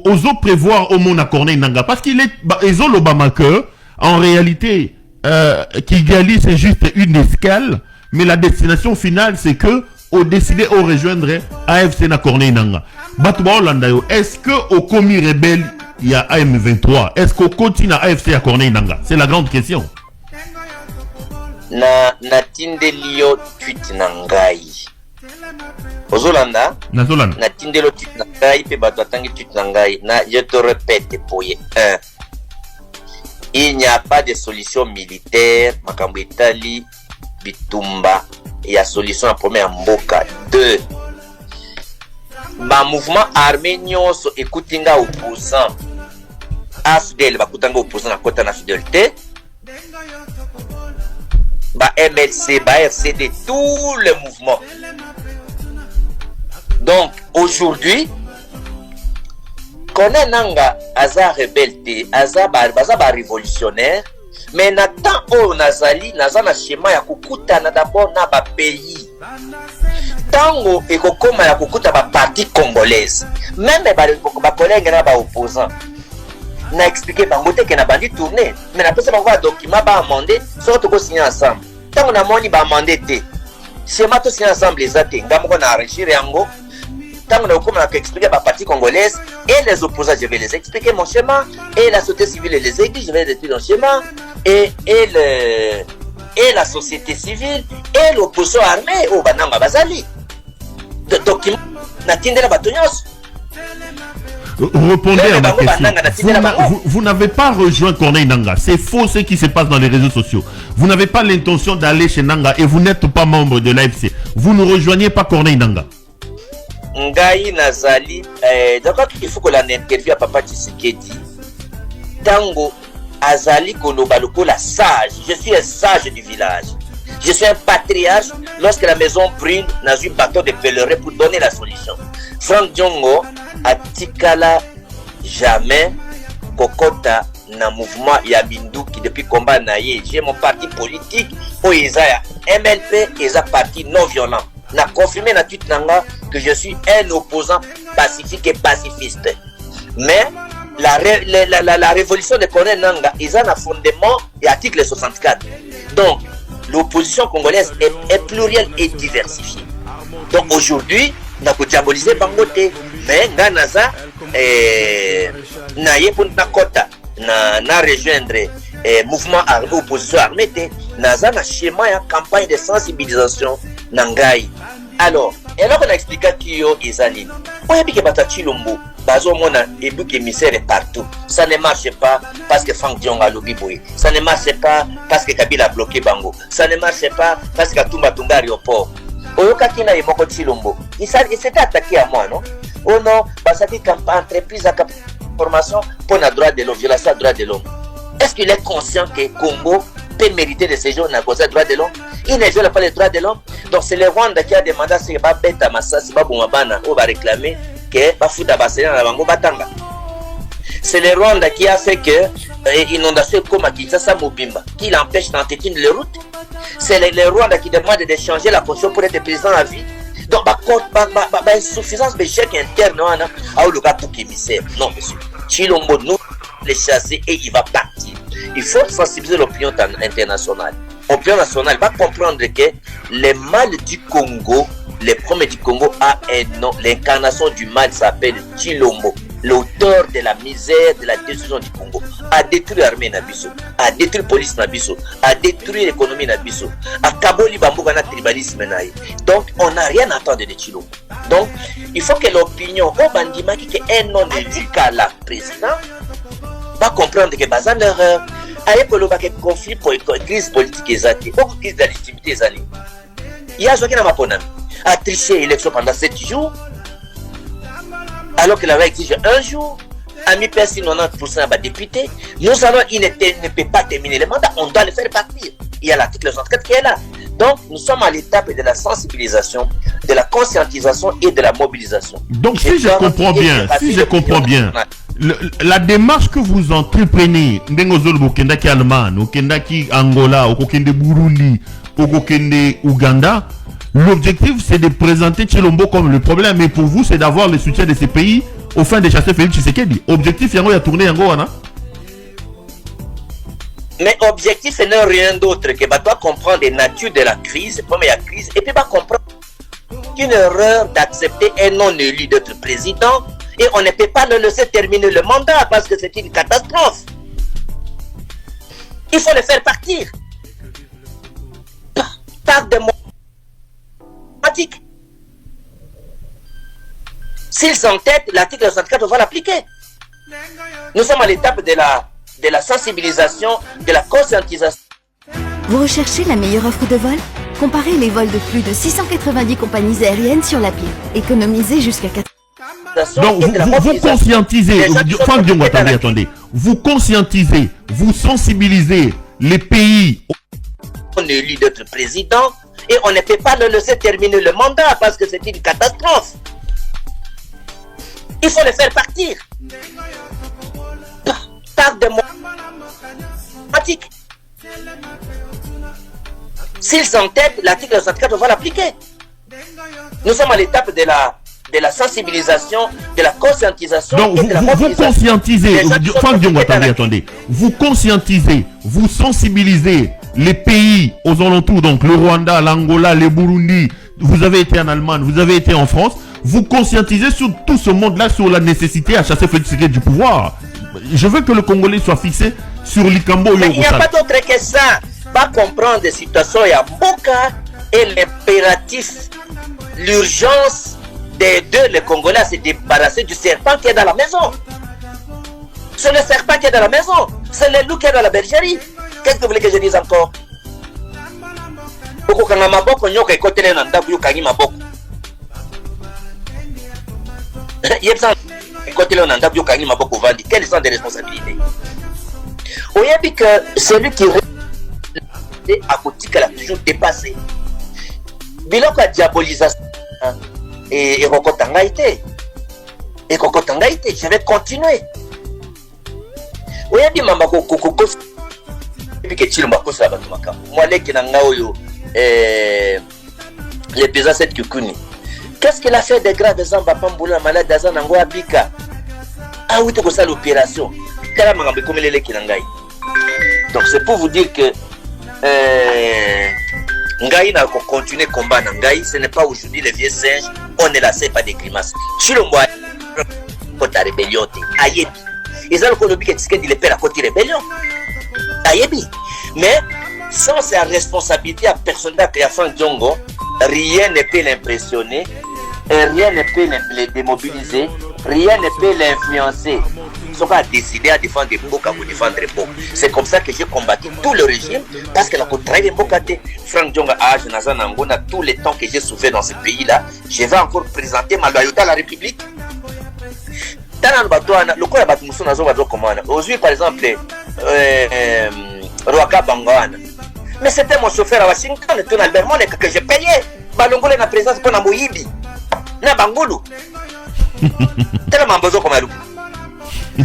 oso prévoir au monde à Corneille Nanga parce qu'il est l'Obama que en réalité Kigali c'est juste une escale, mais la destination finale c'est que au décider au rejoindre AFC na Corneille Nanga. Batouba Hollanda yo, est-ce que au commis rebelle il y a AM23? Est-ce qu'au continue à AFC à Corneille Nanga? C'est la grande question. Na tindelio tweet nangai. Ozolanda? Nazolanda. Na tindelo tweet nangai pe bato atangi tweet nangai. Na je te répète poye. 1. Il n'y a pas de solution militaire makambo Italie bitumba. Il y a solution à première mboka. 2. Ba mouvement armé nyonso ekutinga opposant. AFDL bakutanga opposant na kota na fidélité. Ba MLC, ba RCD, tout le mouvement. Donc aujourd'hui, Corneille Nanga aza rebelle, aza ba révolutionnaire, mais nathan o nazali naza na schéma ya kokutana d'abord na ba pays. Tango ekokoma ya kokuta ba parti congolaise. Même ba collègue na ba opposant. Na expliqué bango te que na bandi tourner, mais na pesa bango document ba amender, surtout ko signer ensemble. Tango na moni ba amender te. Schéma to signer ensemble les até, ngamoko na enrichir yango. Tango na okoma na expliquer ba parti congolaise et les opposants, je vais les expliquer mon schéma, et la société civile et les églises, je vais les expliquer mon schéma, et la société civile et l'opposition armée au bananga bazali. Document na tindela batonyos. Répondez à ma question. Vous n'avez pas rejoint Corneille Nanga. C'est faux ce qui se passe dans les réseaux sociaux. Vous n'avez pas l'intention d'aller chez Nanga et vous n'êtes pas membre de l'AFC. Vous ne rejoignez pas Corneille Nanga. Ngai Nazali, d'accord, il faut que l'on interviewe à Papa Tshisekedi. Tango Azali Kolobaloko la sage. Je suis un sage du village. Je suis un patriarche. Lorsque la maison brûle, dans un bateau de pèlerin pour donner la solution. Franck Diongo a tikala jamais kokota na mouvement Yabindu qui depuis combat naïe. J'ai mon parti politique au Isaiah MLP et un parti non violent. N'a confirmé na tweet nanga que je suis un opposant pacifique et pacifiste. Mais la révolution de Corneille Nanga, ils ont un fondement et article 64. Donc, l'opposition congolaise est plurielle et diversifiée. Donc aujourd'hui, on a diabolisé Bangote, mais Ganaza, Naye pour Nakota, na rejoindre mouvement armé, opposition armée, Naza na schéma ya campagne de sensibilisation Nangai. Alors, et là on a expliqué qui yo ezali. On a dit que Batati Lombo, bazo mona ebuk émissaire partout. Ça ne marche pas parce que Franck Diong a lobby boy. Ça ne marche pas parce que Kabila a bloqué Bango. Ça ne marche pas parce que Tumba Tunga aéroport. Oyoka kina yemoko Chilombo. Il s'était attaqué à moi, non? Oh non, basaki entreprise à formation pour le droit de l'homme, violation du droit de l'homme. Est-ce qu'il est conscient que Congo peut mériter de séjour dans le droit de l'homme? Il ne viole pas les droits de l'homme. Donc c'est le Rwanda qui a demandé à ce que Beta Massa, si Babouabana, on va réclamer que Bafuta Basséna la Bango Batanga. C'est le Rwanda qui a fait que inondation comme à Kinshasa Mobimba, qui l'empêche d'entretenir les routes. C'est le Rwanda qui demande de changer la constitution pour être président à vie. Donc, insuffisance de chèque interne, à le gars tout émissaire. Non, monsieur. Chilombo, nous, les chasser et il va partir. Il faut sensibiliser l'opinion internationale. L'opinion nationale va comprendre que le mal du Congo, le premier du Congo a un nom. L'incarnation du mal s'appelle Chilombo. L'auteur de la misère, de la destruction du Congo, a détruit l'armée Nabiso, a détruit la police Nabiso, a détruit l'économie Nabiso, a kaboli bamboga na tribalisme naï. Donc on n'a rien à attendre de Chilombo. Donc il faut que l'opinion au bandima qui est un nom de Lucala président va comprendre que bazan l'erreur aye koloba que conflit pour crise politique ezaki, beaucoup crise de légitimité ezali. Il y a Joaquin Amaponami a triché l'élection pendant 7 jours. Alors qu'il avait exigé un jour, a mis perçu 90% de députés, nous allons, il ne peut pas terminer le mandat, on doit le faire partir. Il y a l'article 64 qui est là. Donc, nous sommes à l'étape de la sensibilisation, de la conscientisation et de la mobilisation. Donc, si je comprends bien, la démarche que vous entreprenez, Ndengozol Bokendaki Allemagne, Okendaki Angola, Okende Burundi, Okende Ouganda, L'objectif, c'est de présenter Tshilombo comme le problème, mais pour vous, c'est d'avoir le soutien de ces pays au fin de chasser Félix Tshisekedi. Objectif, il y a tourné en Goana. Mais objectif, ce n'est rien d'autre que bah, toi comprendre la nature de la crise, première crise, et puis bah, comprendre qu'une erreur d'accepter un non élu d'être président, et on ne peut pas le laisser terminer le mandat parce que c'est une catastrophe. Il faut le faire partir. Par démocratique. S'il s'entête, l'article 64, on va l'appliquer. Nous sommes à l'étape de la sensibilisation, de la conscientisation. Vous recherchez la meilleure offre de vol? Comparez les vols de plus de 690 compagnies aériennes sur l'appli. Économisez jusqu'à 4. Donc, vous conscientisez, attendez. Vous conscientisez, vous sensibilisez les pays. On est élu d'être président et on ne peut pas le laisser terminer le mandat parce que c'est une catastrophe. Il faut le faire partir. Par démocratique. S'il s'entête, l'article 64, on va l'appliquer. Nous sommes à l'étape de la sensibilisation, de la conscientisation. Donc, et de la vous conscientisez, attendez. Vous conscientisez, vous sensibilisez les pays aux alentours, donc le Rwanda, l'Angola, le Burundi. Vous avez été en Allemagne, vous avez été en France. Vous conscientisez sur tout ce monde-là sur la nécessité à chasser Félix Tshisekedi du pouvoir. Je veux que le Congolais soit fixé sur l'Ikambo. Mais il n'y a pas d'autre que ça. Pas comprendre des situations et à Boka et l'impératif, l'urgence des deux, les Congolais, à se débarrasser du serpent qui est dans la maison. C'est le serpent qui est dans la maison. C'est le loup qui est dans la bergerie. Qu'est-ce que vous voulez que je dise encore? Quelles sont des responsabilités? On a dit que celui qui à côté qu'elle a toujours dépassé. Biloko a diabolisation et Rokotanga été. Et Rokotanga été, je vais continuer. On a dit mama koko et puis que Tshilombo kosa ba tumaka. Moi les kinanga oyo les pesants cette kukuni. Qu'est-ce qu'il a fait de grave dans Bapamboula malade dans Nango Abika? Ah oui, tu as ça l'opération. Donc c'est pour vous dire que Ngai n'a continué combat Ngai, ce n'est pas aujourd'hui les vieux singes, on ne lasse pas des grimaces. Tshilombo pour ta rébellion, ayebi. Ils ont le colobi qui dit le père à côté rébellion. Ayebi. Mais sans sa responsabilité à personne qui a fait Djongo, rien ne peut l'impressionner, rien ne peut le démobiliser, rien ne peut l'influencer. Ils sont pas décidés à défendre des Boka ou défendre des Boka. C'est comme ça que j'ai combattu tout le régime parce que la contraire des Boka, Frank Djonga Age, Nazan Angona, tout le temps que j'ai souffert dans ce pays-là, je vais encore présenter ma loyauté à la République. Aujourd'hui, par exemple, Rwaka Bangoana. Mais c'était mon chauffeur à Washington, tout Albert Molek, que j'ai payé. Balongole na présence pour Namoyibi. Na Bangulu. Tellement besoin comme Alou.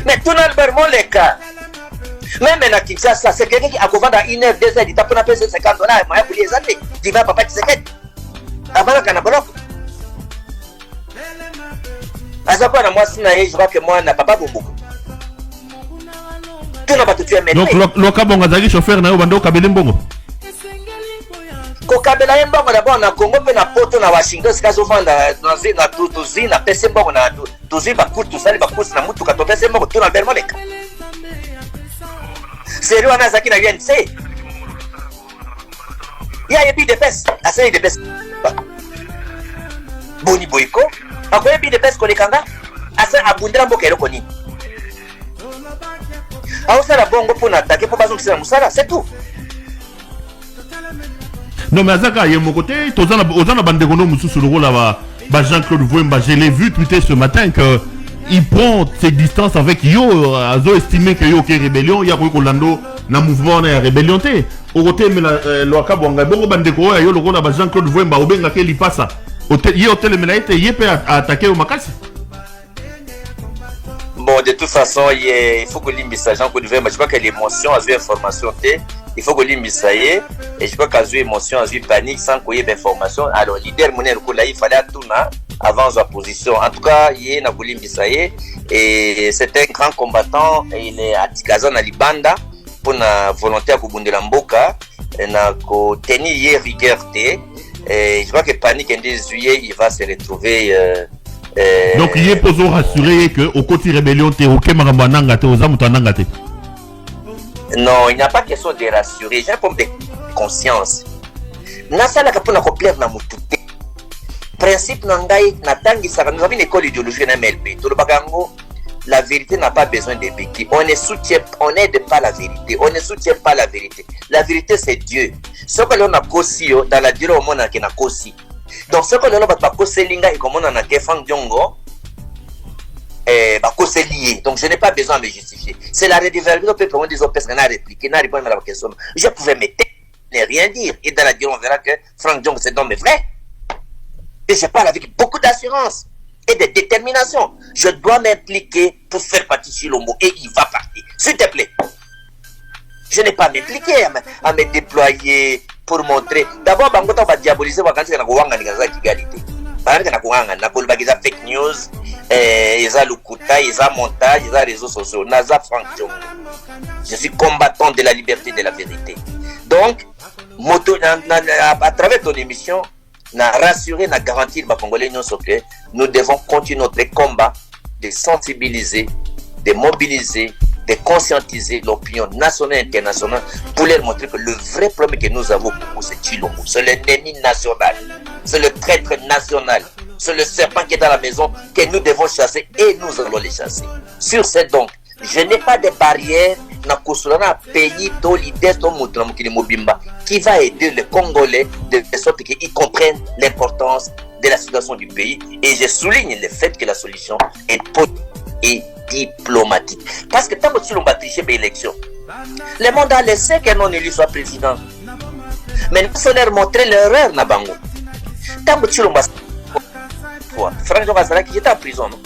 Mais tout Albert Molek. Même à Kinshasa, c'est quelqu'un qui a couvert à 1 heure, 2 heures, il t'a pas payé $50. Il m'a payé les années. Tu vas papa Tshisekedi. Avant la Canaboloc. À ça, moi, je vois que moi, n'a pas beaucoup. Tout n'a pas tout fait. Donc, le Kabongazaki chauffeur n'a pas Kabele Mbongo. Kokabela Mbongo d'abord na Congo, puis na Poto, na Washington, c'est souvent na Tutuzi, na PC Mbongo, na Tutuzi, Bakout, tout ça, les Bakout, na Moutou, quand on PC Mbongo, tout Albert Molek. C'est lui, Anazaki, na UNC. Il y a un peu de peste, assez de peste. Boni Boyko. Encore un peu de peste qu'on est kanga. Assez abondant pour qu'elle connaisse. Alors ça la bongo pour n'attaquer pour pas que c'est la moussala, c'est tout. Non mais Azaka, il y a mon côté, Tozana Bandegono Moussou sur le rôle là, Jean-Claude Vouemba, je l'ai vu tweeter ce matin que il prend ses distances avec Yo, Azo estimé que Yo qui est rébellion, il y a quoi Orlando, na mouvement na rébellion té. Au côté mais la Loaka Bonga, bongo Bandeko, Yo le rôle là, Jean-Claude Vouemba, Obenga qui lui passe. Il y a hôtel mais il peut attaquer au Makassi. Bon, de toute façon, il faut que l'image Jean-Claude Vouemba, je crois que l'émotion a vu information té. il faut que limbisa ye et je crois qu'azui émotion azui panique sans qu'il y ait information. Alors leader monnaie là il fallait tout avant sa position. En tout cas il na limbisa ye et c'est un grand combattant et il est à Tikaza na Libanda pour na volonté à kubundela mboka na ko tenir ye rigueur te. Et je crois que panique en juillet il va se retrouver donc il est pour rassurer que au côté rébellion te OK marambananga te ozamutananga te. Non, il n'y a pas question de rassurer, j'ai un problème de conscience. Nasala kapuna ko plaire na mutu. Principe nangai natangi saka nous avons une école idéologique na MLP. Tout le bagango, la vérité n'a pas besoin de béquilles. On n'aide pas la vérité. On ne soutient pas la vérité. La vérité c'est Dieu. Ce que l'on a kosi dans la dire au monde qui na kosi. Donc ce que l'on a pas kosi linga et comme on a Kefang Diongo c'est lié. Donc je n'ai pas besoin de me justifier. C'est la redévalvation peuple on des autres personnes n'a répliqué, n'a répondu à la question. Je pouvais me taire, ne rien dire et dans la dire on verra que Frank Diongo c'est homme vrai. Et je parle avec beaucoup d'assurance et de détermination. Je dois m'impliquer pour faire partie de Chilombo et il va partir. S'il te plaît. Je n'ai pas m'impliquer à me déployer pour montrer. D'abord, Bangoto va diaboliser quand il y a une égalité. Parce que il y a fake news, il y a le kouta, il y a montage, il y a les réseaux sociaux. Naza Frank Diongo. Je suis combattant de la liberté et de la vérité. Donc, à travers ton émission, na rassurer, na garantir les Congolais que nous devons continuer notre combat de sensibiliser, de mobiliser, de conscientiser l'opinion nationale et internationale pour leur montrer que le vrai problème que nous avons pour c'est Chilombo, c'est l'ennemi national, c'est le traître national, c'est le serpent qui est dans la maison que nous devons chasser et nous allons les chasser. Sur ce donc, je n'ai pas de barrière dans pays qui va aider les Congolais de sorte qu'ils comprennent l'importance de la situation du pays. Et je souligne le fait que la solution est politique et diplomatique. Parce que tant que tu l'as triché pour l'élection, le monde a laissé qu'un non-élu soit président. Mais nous allons leur montrer l'erreur na bango. Tant que tu l'as Franck Diongo qui était en prison, non?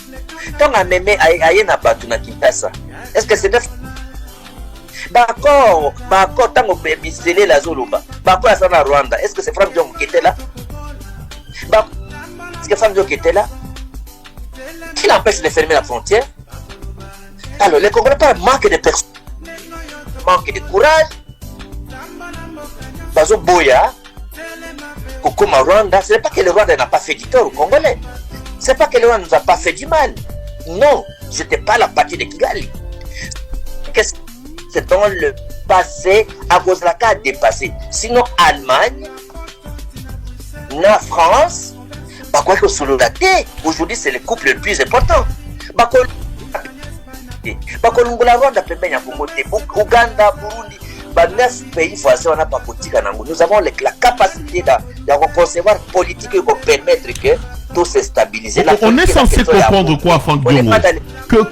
Tant que même aïe na batu na Kinshasa. Est-ce que c'était Bako, tant que Bisele la Zoluba, Bako à Sana Rwanda, est-ce que c'est Franck Diongo qui était là? Est-ce que Franck Diongo qui était là? Qui l'empêche de fermer la frontière? Alors, les Congolais manquent de personnes, manquent de courage. Bazo Boya, Kokoma Rwanda, ce n'est pas que le Rwanda n'a pas fait du tort aux Congolais. Ce n'est pas que le Rwanda nous a pas fait du mal. Non, ce n'était pas la partie de Kigali. Qu'est-ce que c'est dans le passé, à cause de la carte dépassée. Sinon, Allemagne, la France, aujourd'hui, c'est le couple le plus important. Ouganda, Burundi, 9 pays voisins, nous avons la capacité de concevoir politique qui va permettre que tout se stabilise. On est censé comprendre quoi, Franck Diongo? Que